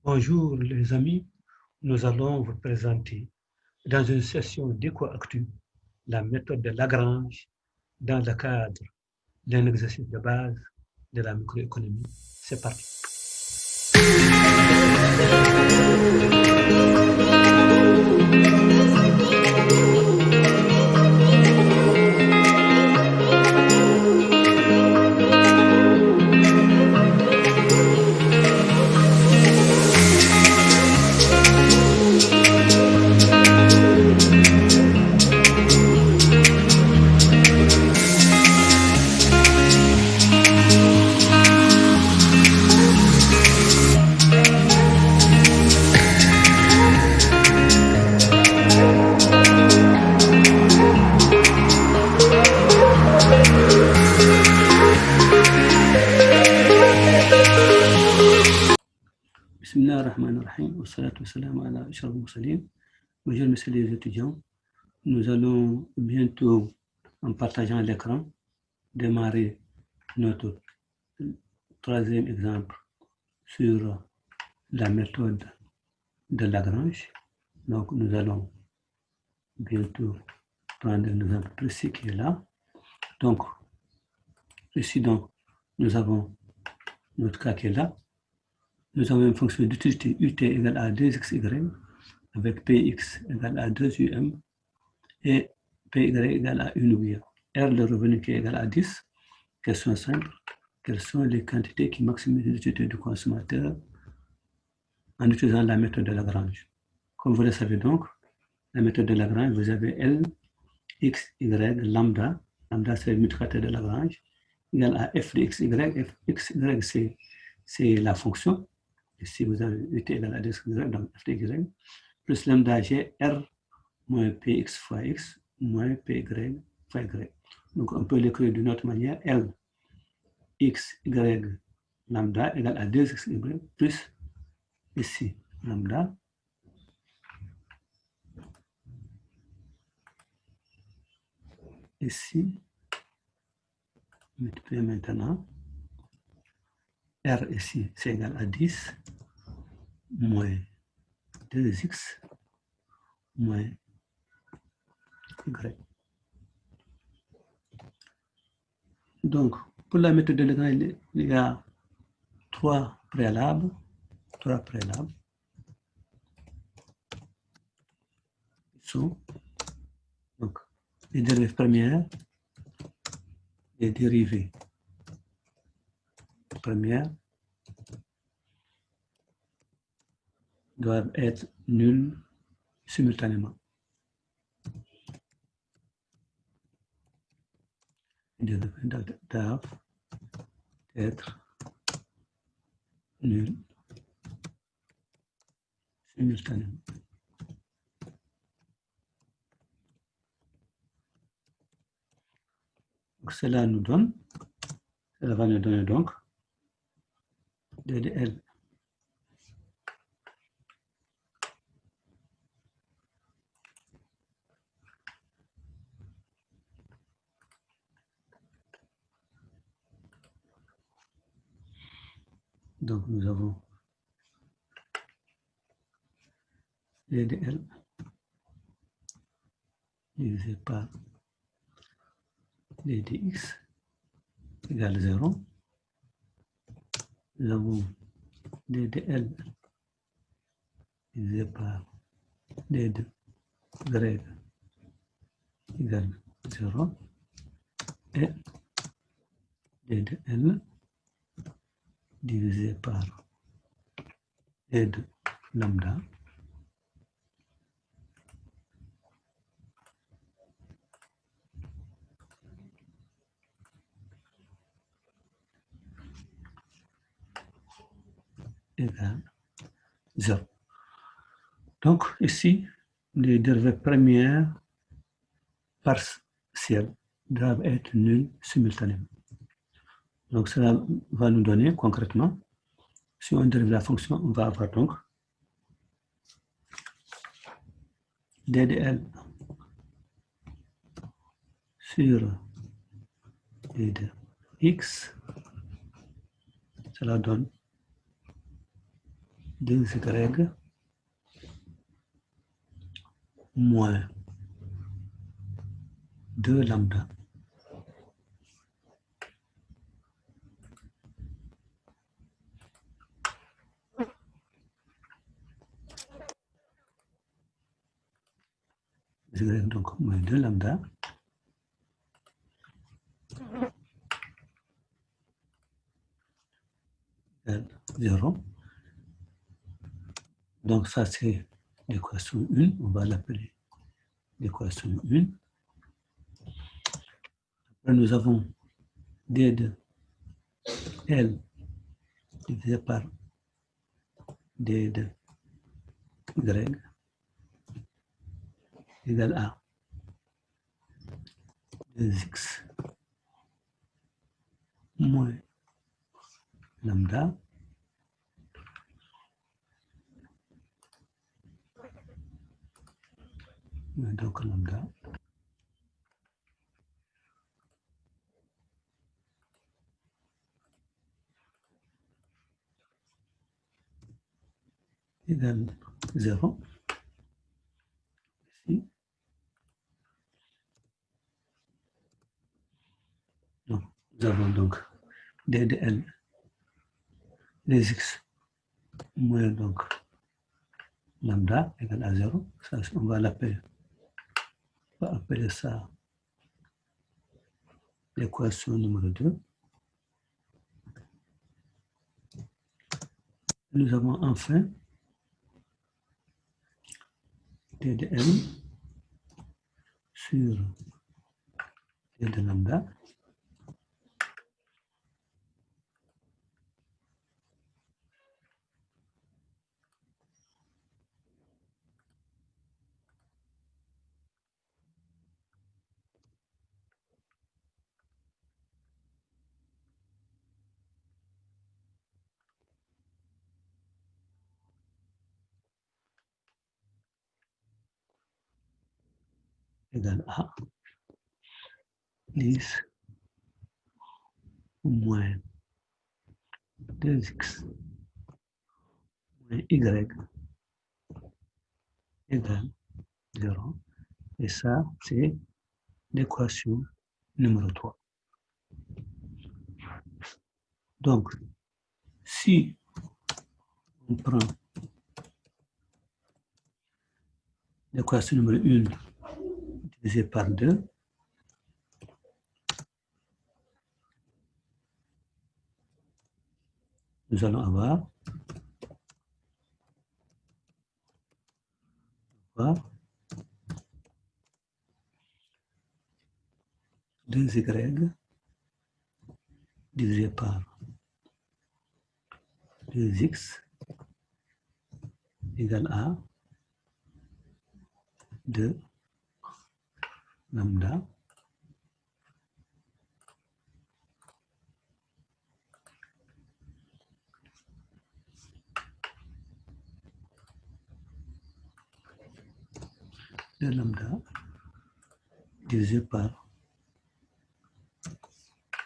Bonjour les amis, nous allons vous présenter dans une session d'EcoActu la méthode de Lagrange dans le cadre d'un exercice de base de la microéconomie. C'est parti. Bismillah ar-Rahman ar-Rahim, wa salatu wa salam ala ashraf al-mursalin. Bonjour messieurs les étudiants, nous allons bientôt, en partageant l'écran, démarrer notre troisième exemple sur la méthode de Lagrange. Donc nous allons bientôt prendre un exemple précis qui est là. Donc, ici donc, nous avons notre cas qui est là. Nous avons une fonction d'utilité ut égale à 2xy avec px égale à 2um et py égale à 1 ouïe. R, le revenu qui est égal à 10. Question simple. Quelles sont les quantités qui maximisent l'utilité du consommateur en utilisant la méthode de Lagrange? Comme vous le savez donc, la méthode de Lagrange, vous avez L, x, y, lambda. Lambda, c'est le multiplicateur de Lagrange, égale à f de x, y. F, x, y, c'est la fonction. Ici, vous avez ut égale à 2y, donc f de y, plus lambda g, r moins px fois x, moins py fois y. Donc, on peut l'écrire d'une autre manière, L, x, y, lambda égale à 2xy, plus ici, lambda, ici, multiplier maintenant, R ici, c'est égal à 10, moins 2x, moins y. Donc, pour la méthode de Lagrange, il y a trois préalables. Sont donc les dérivées premières, les dérivées premières doivent être nulles simultanément. Les dérivées doivent être nulles simultanément. Donc, cela va nous donner donc ddl donc nous avons ddl divisé par ddx égale 0. Nous avons ddl divisé par dd y égale 0 et ddl divisé par dd lambda égale 0. Donc ici, les dérivées premières partielles doivent être nulles simultanément. Donc cela va nous donner concrètement, si on dérive la fonction, on va avoir donc ddl sur ddx, cela donne 2y moins 2 lambda. Donc moins 2 lambda égale 0. Donc ça c'est l'équation 1, on va l'appeler l'équation 1. Après nous avons d de L divisé par d de Y égale à 2x moins lambda donc lambda égale 0. Ici. Donc, nous avons donc d de L, les x moins donc lambda égale à 0. Ça, on va appeler ça l'équation numéro 2. Nous avons enfin d de L sur d de lambda égale à 10 moins 2x moins y égale 0. Et ça, c'est l'équation numéro 3. Donc, si on prend l'équation numéro 1 divisée par 2, nous allons avoir 2y divisé par 2x égale à 2 lambda divisé par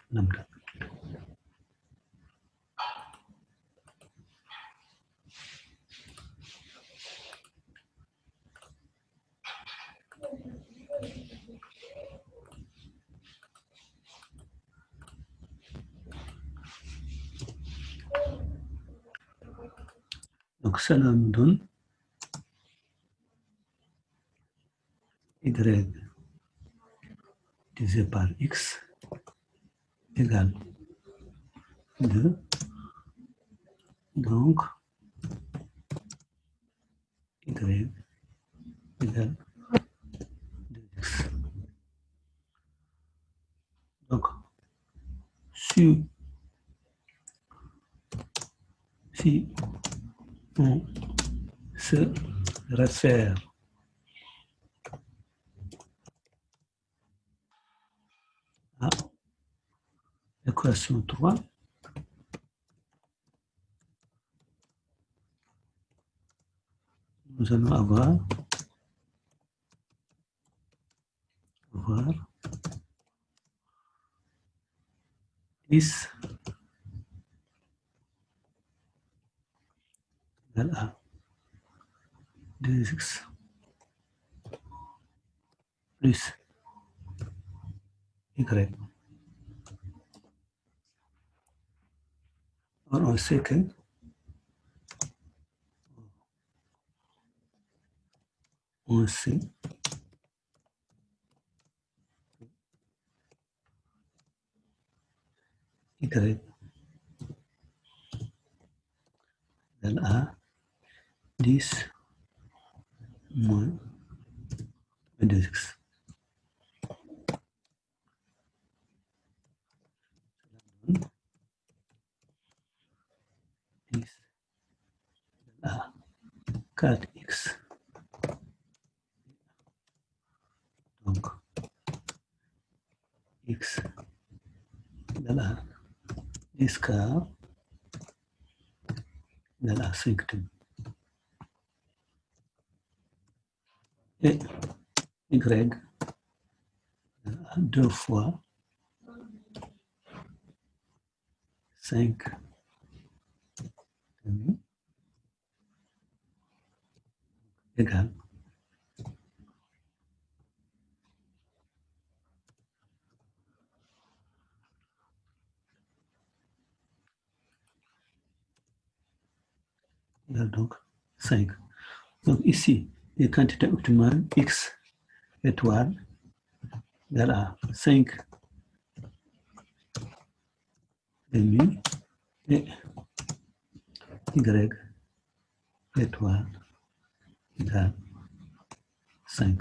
lambda. Donc cela nous donne y divisé par x égale 2. Donc y égale 2x. Donc si on se réfère à l'équation 3, nous allons avoir 10 égale à 2x plus y. Or, on sait que y égale à 10 moins 2x. 10 à 4x. Donc, x égale à 10 quart égale à 5 demi. Et y égale à 2 fois 5 demi égale donc 5. Donc ici, les quantités optimales x étoile égale à 5 demi et y étoile égale 5.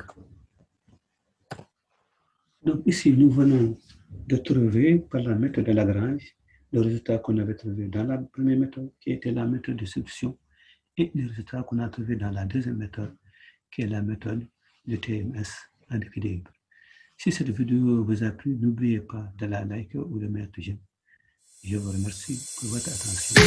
Donc ici, nous venons de trouver par la méthode de Lagrange le résultat qu'on avait trouvé dans la première méthode, qui était la méthode de substitution, et le résultat qu'on a trouvé dans la deuxième méthode, qui est la méthode de TMS en équilibre. Si cette vidéo vous a plu, n'oubliez pas de la liker ou de mettre j'aime. Je vous remercie pour votre attention.